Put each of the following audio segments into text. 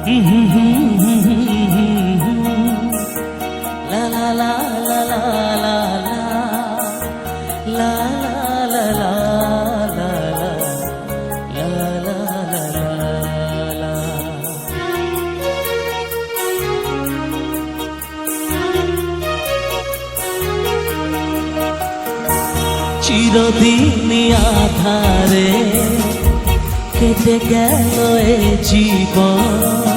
La la la la la la la la la la la. চিরদিন আধারে কেটে গেল এ জীবন,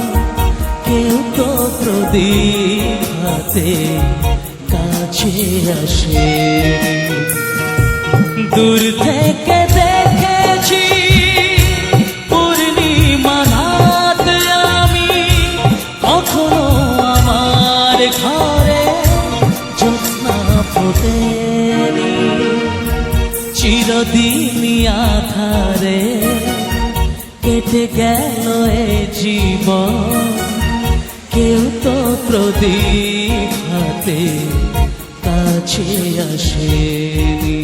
কেউ তো প্রদীপ হাতে কাছে আসে। দূর থেকে দেখেছি পূর্ণিমা রাত আমি, কখনো আমার ঘরে জ্যোৎস্না ফোটেনি। চিরদিন আধারে কেটে গেল এ জীবন, কেউ তো প্রদীপ হাতে কাছে আসেনি।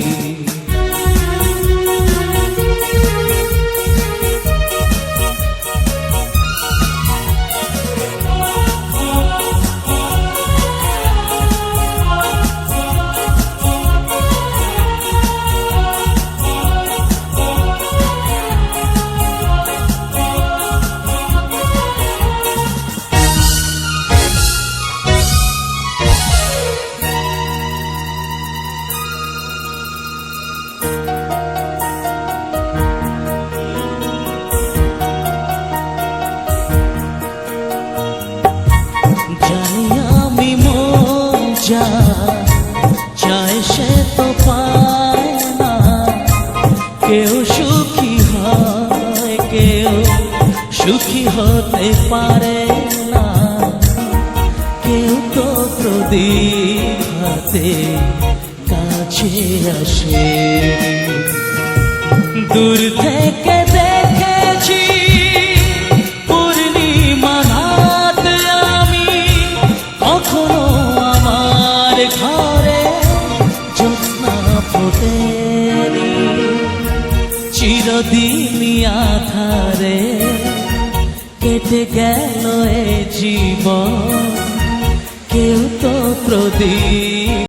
চায় সে তো পায় না, কেউ সুখী হয় কেউ সুখী হতে পারে না। কেউ তো প্রদীপ হাতে কাছে আসে। দূর থেকে দেখেছি পূর্ণিমা রাত আমি, কখনো আমার ঘরে জ্যোৎস্না ফোটেনি। চিরদিন আধারে কেটে গেল এ জীবন, কেউ তো প্রদীপ